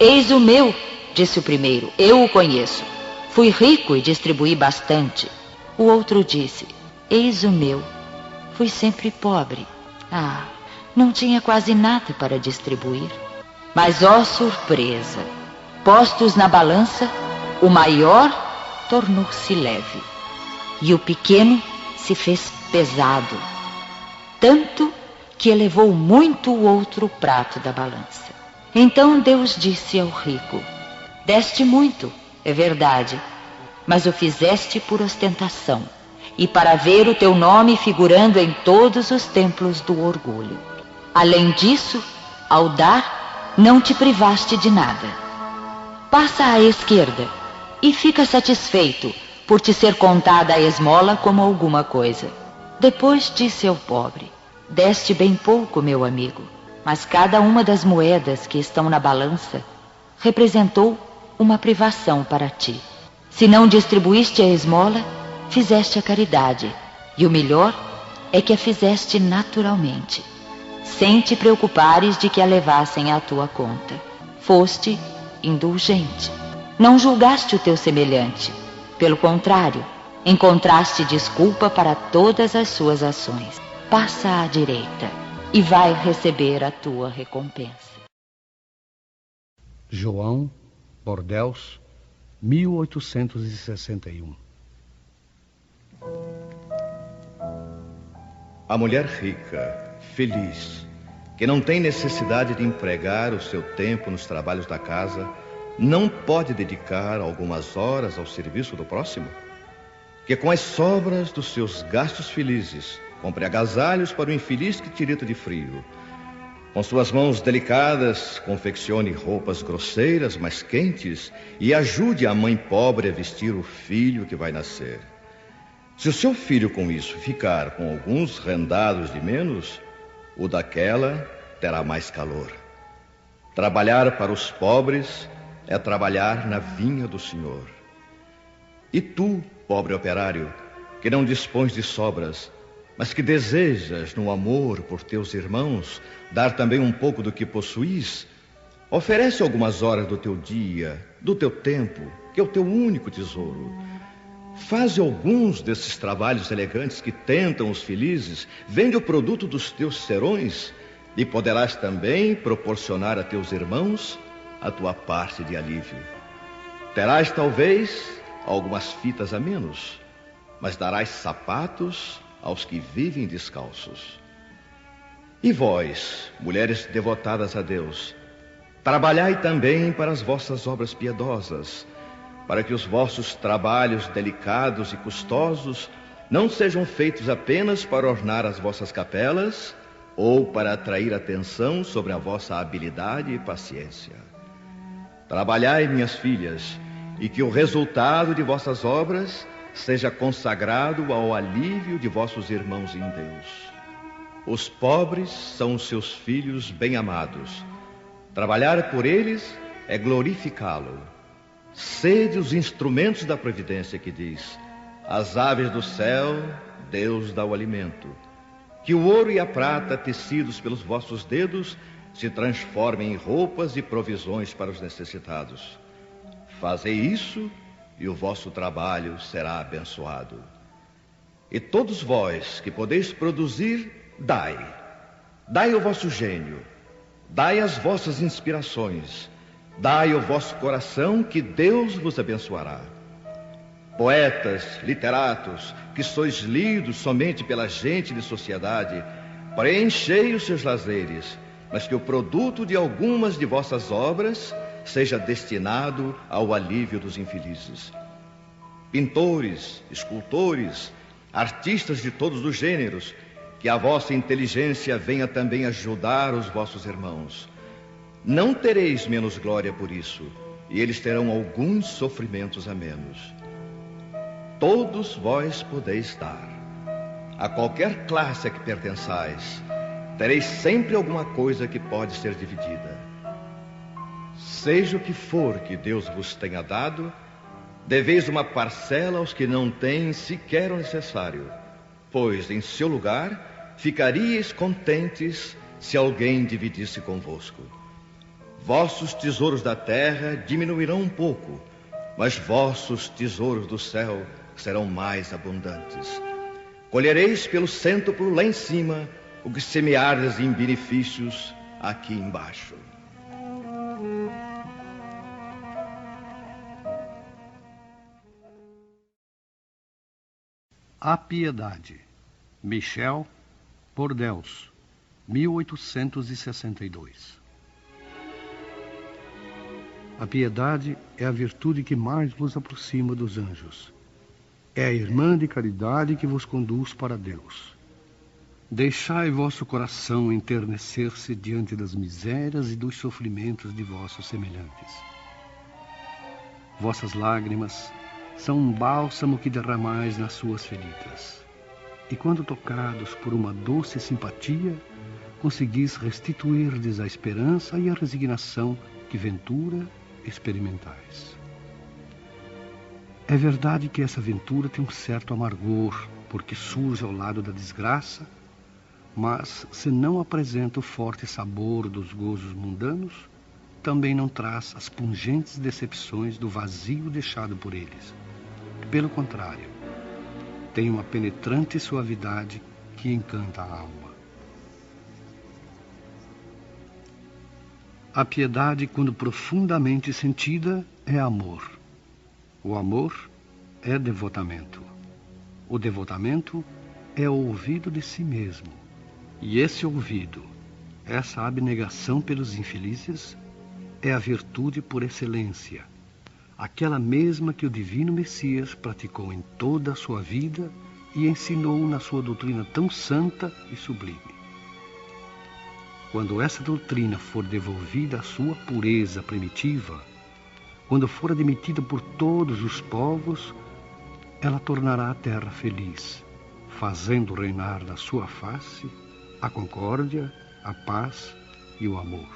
Eis o meu, disse o primeiro, eu o conheço. Fui rico e distribuí bastante. O outro disse, eis o meu, fui sempre pobre. Não tinha quase nada para distribuir. Mas, ó surpresa, postos na balança, o maior tornou-se leve e o pequeno se fez pesado, tanto que elevou muito o outro prato da balança. Então Deus disse ao rico, deste muito, é verdade, mas o fizeste por ostentação e para ver o teu nome figurando em todos os templos do orgulho. Além disso, ao dar, não te privaste de nada. Passa à esquerda e fica satisfeito por te ser contada a esmola como alguma coisa. Depois disse ao pobre, deste bem pouco, meu amigo, mas cada uma das moedas que estão na balança representou uma privação para ti. Se não distribuíste a esmola, fizeste a caridade, e o melhor é que a fizeste naturalmente, sem te preocupares de que a levassem à tua conta. Foste indulgente. Não julgaste o teu semelhante. Pelo contrário, encontraste desculpa para todas as suas ações. Passa à direita e vai receber a tua recompensa.
João, Bordeaux, 1861.
A mulher rica, feliz, que não tem necessidade de empregar o seu tempo nos trabalhos da casa, não pode dedicar algumas horas ao serviço do próximo? Que com as sobras dos seus gastos felizes, compre agasalhos para o infeliz que tirita de frio. Com suas mãos delicadas, confeccione roupas grosseiras, mas quentes, e ajude a mãe pobre a vestir o filho que vai nascer. Se o seu filho com isso ficar com alguns rendados de menos, o daquela terá mais calor. Trabalhar para os pobres é trabalhar na vinha do Senhor. E tu, pobre operário, que não dispões de sobras, mas que desejas, no amor por teus irmãos, dar também um pouco do que possuis, oferece algumas horas do teu dia, do teu tempo, que é o teu único tesouro. Faze alguns desses trabalhos elegantes que tentam os felizes, vende o produto dos teus serões e poderás também proporcionar a teus irmãos a tua parte de alívio. Terás talvez algumas fitas a menos, mas darás sapatos aos que vivem descalços. E vós, mulheres devotadas a Deus, trabalhai também para as vossas obras piedosas, para que os vossos trabalhos delicados e custosos não sejam feitos apenas para ornar as vossas capelas ou para atrair atenção sobre a vossa habilidade e paciência. Trabalhai, minhas filhas, e que o resultado de vossas obras seja consagrado ao alívio de vossos irmãos em Deus. Os pobres são os seus filhos bem-amados. Trabalhar por eles é glorificá-lo. Sede os instrumentos da providência que diz: às aves do céu Deus dá o alimento. Que o ouro e a prata tecidos pelos vossos dedos se transformem em roupas e provisões para os necessitados. Fazei isso e o vosso trabalho será abençoado. E todos vós que podeis produzir, dai. Dai o vosso gênio, dai as vossas inspirações, dai o vosso coração, que Deus vos abençoará. Poetas, literatos, que sois lidos somente pela gente de sociedade, preenchei os seus lazeres, mas que o produto de algumas de vossas obras seja destinado ao alívio dos infelizes. Pintores, escultores, artistas de todos os gêneros, que a vossa inteligência venha também ajudar os vossos irmãos. Não tereis menos glória por isso, e eles terão alguns sofrimentos a menos. Todos vós podeis dar. A qualquer classe a que pertençais, tereis sempre alguma coisa que pode ser dividida. Seja o que for que Deus vos tenha dado, deveis uma parcela aos que não têm sequer o necessário, pois em seu lugar ficaríeis contentes se alguém dividisse convosco. Vossos tesouros da terra diminuirão um pouco, mas vossos tesouros do céu serão mais abundantes. Colhereis pelo cêntuplo lá em cima o que semeardes em benefícios aqui embaixo.
A Piedade, Michel Bordeaux, 1862. A piedade é a virtude que mais vos aproxima dos anjos. É a irmã de caridade que vos conduz para Deus. Deixai vosso coração enternecer-se diante das misérias e dos sofrimentos de vossos semelhantes. Vossas lágrimas são um bálsamo que derramais nas suas feridas. E quando tocados por uma doce simpatia, conseguis restituir-lhes a esperança e a resignação que ventura experimentais. É verdade que essa aventura tem um certo amargor, porque surge ao lado da desgraça, mas se não apresenta o forte sabor dos gozos mundanos, também não traz as pungentes decepções do vazio deixado por eles. Pelo contrário, tem uma penetrante suavidade que encanta a alma. A piedade, quando profundamente sentida, é amor. O amor é devotamento. O devotamento é o ouvido de si mesmo. E esse ouvido, essa abnegação pelos infelizes, é a virtude por excelência, aquela mesma que o divino Messias praticou em toda a sua vida e ensinou na sua doutrina tão santa e sublime. Quando essa doutrina for devolvida à sua pureza primitiva, quando for admitida por todos os povos, ela tornará a terra feliz, fazendo reinar na sua face a concórdia, a paz e o amor.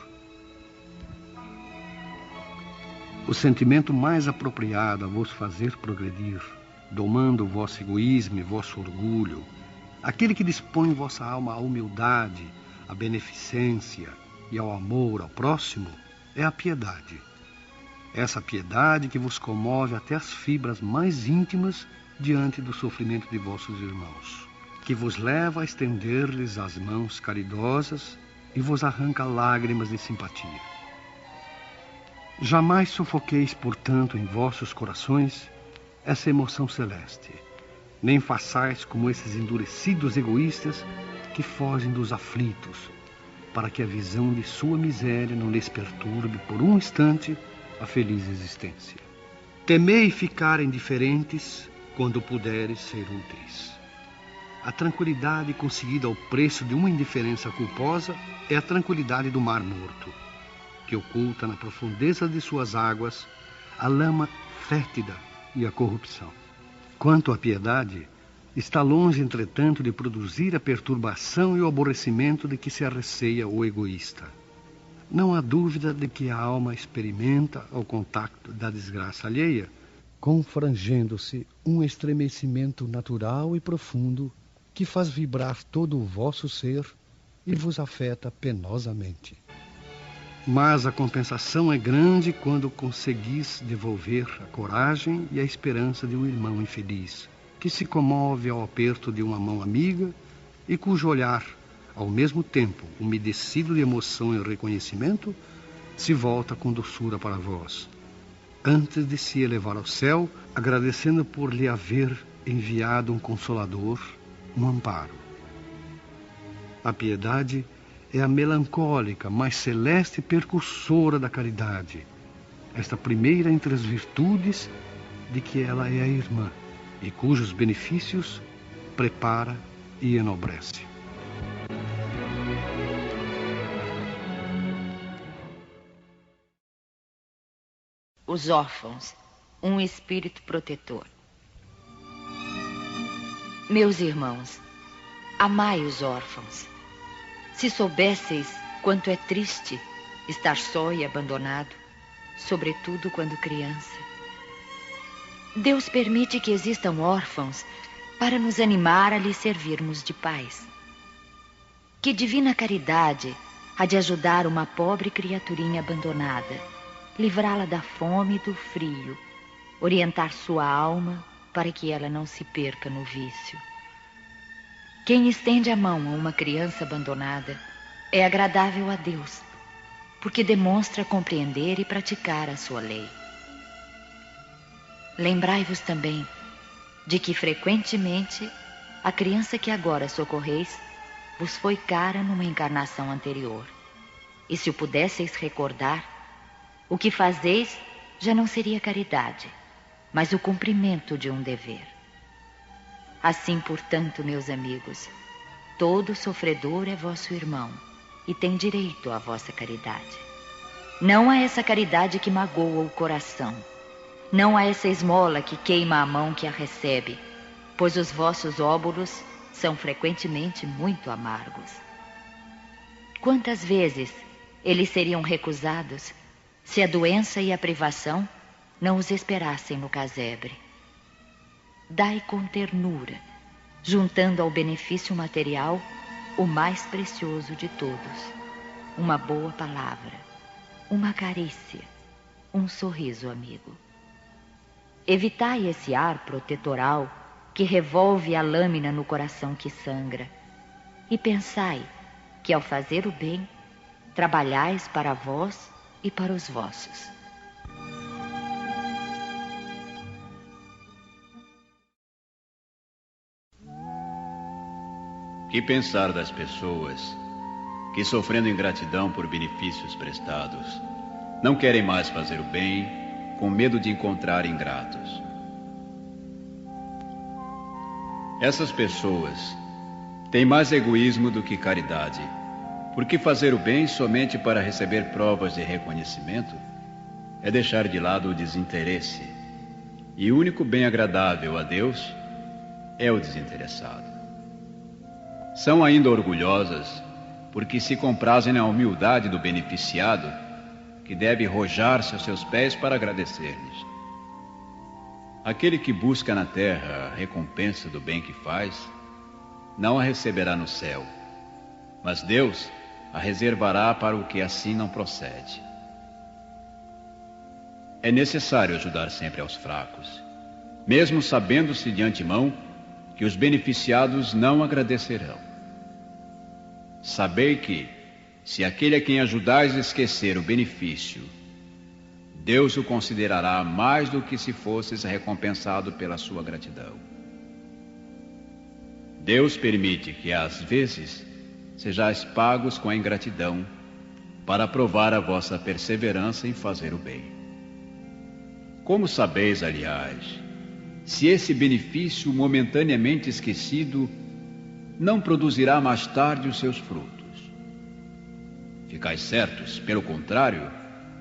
O sentimento mais apropriado a vos fazer progredir, domando o vosso egoísmo e vosso orgulho, aquele que dispõe vossa alma à humildade, à beneficência e ao amor ao próximo, é a piedade. Essa piedade que vos comove até as fibras mais íntimas diante do sofrimento de vossos irmãos, que vos leva a estender-lhes as mãos caridosas e vos arranca lágrimas de simpatia. Jamais sufoqueis, portanto, em vossos corações essa emoção celeste, nem façais como esses endurecidos egoístas que fogem dos aflitos, para que a visão de sua miséria não lhes perturbe por um instante a feliz existência. Temei ficar indiferentes quando puderes ser úteis. A tranquilidade conseguida ao preço de uma indiferença culposa é a tranquilidade do mar morto, que oculta na profundeza de suas águas a lama fétida e a corrupção. Quanto à piedade, está longe, entretanto, de produzir a perturbação e o aborrecimento de que se arreceia o egoísta. Não há dúvida de que a alma experimenta, ao contato da desgraça alheia, confrangendo-se um estremecimento natural e profundo que faz vibrar todo o vosso ser e vos afeta penosamente. Mas a compensação é grande quando conseguis devolver a coragem e a esperança de um irmão infeliz, que se comove ao aperto de uma mão amiga e cujo olhar, ao mesmo tempo umedecido de emoção e reconhecimento, se volta com doçura para vós, antes de se elevar ao céu, agradecendo por lhe haver enviado um consolador, um amparo. A piedade é a melancólica, mas celeste percursora da caridade, esta primeira entre as virtudes de que ela é a irmã, e cujos benefícios prepara e enobrece.
Os órfãos, espírito protetor. Meus irmãos, Amai os órfãos. Se soubesseis quanto é triste estar só e abandonado, sobretudo quando criança. Deus permite que existam órfãos para nos animar a lhe servirmos de pais. Que divina caridade há de ajudar uma pobre criaturinha abandonada, livrá-la da fome e do frio, orientar sua alma para que ela não se perca no vício. Quem estende a mão a uma criança abandonada é agradável a Deus, porque demonstra compreender e praticar a sua lei. Lembrai-vos também de que frequentemente a criança que agora socorreis vos foi cara numa encarnação anterior. E se o pudesseis recordar, o que fazeis já não seria caridade, mas o cumprimento de um dever. Assim, portanto, meus amigos, todo sofredor é vosso irmão e tem direito à vossa caridade. Não a essa caridade que magoa o coração, não a essa esmola que queima a mão que a recebe, pois os vossos óbolos são frequentemente muito amargos. Quantas vezes eles seriam recusados se a doença e a privação não os esperassem no casebre? Dai com ternura, juntando ao benefício material o mais precioso de todos, uma boa palavra, uma carícia, um sorriso amigo. Evitai esse ar protetoral que revolve a lâmina no coração que sangra, e pensai que ao fazer o bem, trabalhais para vós e para os vossos.
Que pensar das pessoas que, sofrendo ingratidão por benefícios prestados, não querem mais fazer o bem, com medo de encontrar ingratos? Essas pessoas têm mais egoísmo do que caridade, porque fazer o bem somente para receber provas de reconhecimento é deixar de lado o desinteresse, e o único bem agradável a Deus é o desinteressado. São ainda orgulhosas porque se comprazem na humildade do beneficiado, que deve rojar-se aos seus pés para agradecer-lhes. Aquele que busca na terra a recompensa do bem que faz, não a receberá no céu, mas Deus a reservará para o que assim não procede. É necessário ajudar sempre aos fracos, mesmo sabendo-se de antemão que os beneficiados não agradecerão. Sabei que, se aquele a quem ajudais esquecer o benefício, Deus o considerará mais do que se fosses recompensado pela sua gratidão. Deus permite que, às vezes, sejais pagos com a ingratidão, para provar a vossa perseverança em fazer o bem. Como sabeis, aliás, se esse benefício momentaneamente esquecido não produzirá mais tarde os seus frutos? Ficais certos, pelo contrário,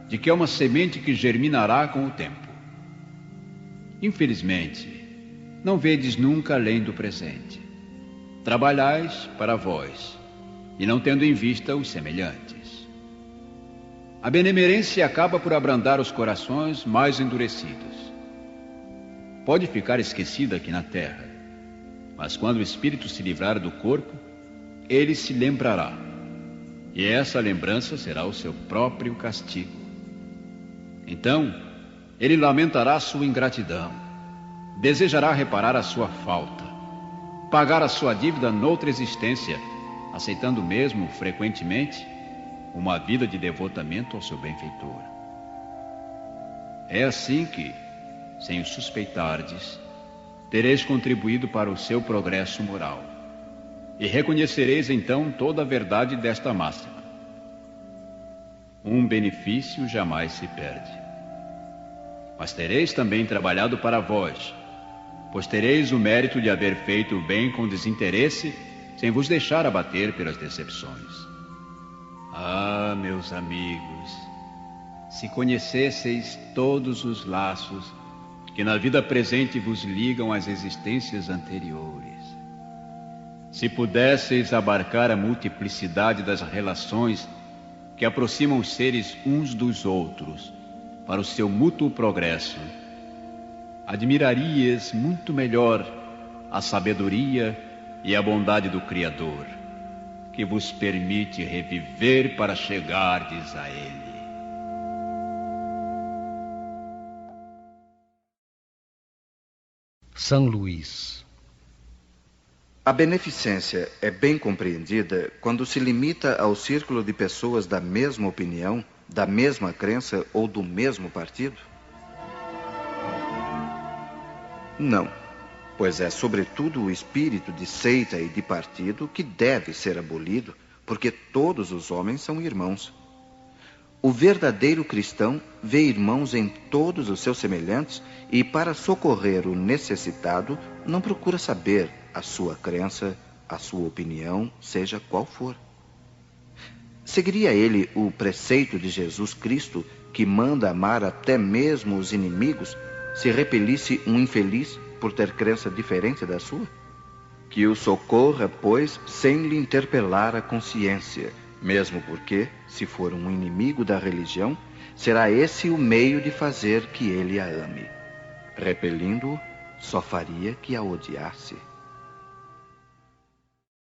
de que é uma semente que germinará com o tempo. Infelizmente, não vedes nunca além do presente. Trabalhais para vós, e não tendo em vista os semelhantes. A benemerência acaba por abrandar os corações mais endurecidos. Pode ficar esquecida aqui na terra, mas quando o espírito se livrar do corpo, ele se lembrará, e essa lembrança será o seu próprio castigo. Então, ele lamentará sua ingratidão, desejará reparar a sua falta, pagar a sua dívida noutra existência, aceitando mesmo, frequentemente, uma vida de devotamento ao seu benfeitor. É assim que, sem o suspeitardes, tereis contribuído para o seu progresso moral, e reconhecereis então toda a verdade desta máxima: um benefício jamais se perde. Mas tereis também trabalhado para vós, pois tereis o mérito de haver feito o bem com desinteresse, sem vos deixar abater pelas decepções. Ah, meus amigos, se conhecesseis todos os laços que na vida presente vos ligam às existências anteriores, Se pudesseis abarcar a multiplicidade das relações que aproximam os seres uns dos outros para o seu mútuo progresso, admirarias muito melhor a sabedoria e a bondade do Criador, que vos permite reviver para chegardes a Ele.
São Luís.
A beneficência é bem compreendida quando se limita ao círculo de pessoas da mesma opinião, da mesma crença ou do mesmo partido? Não, pois é sobretudo o espírito de seita e de partido que deve ser abolido, porque todos os homens são irmãos. O verdadeiro cristão vê irmãos em todos os seus semelhantes e, para socorrer o necessitado, não procura saber a sua crença, a sua opinião, seja qual for. Seguiria ele o preceito de Jesus Cristo, que manda amar até mesmo os inimigos, se repelisse um infeliz por ter crença diferente da sua? Que o socorra, pois, sem lhe interpelar a consciência, mesmo porque, se for um inimigo da religião, será esse o meio de fazer que ele a ame. Repelindo-o, só faria que a odiasse.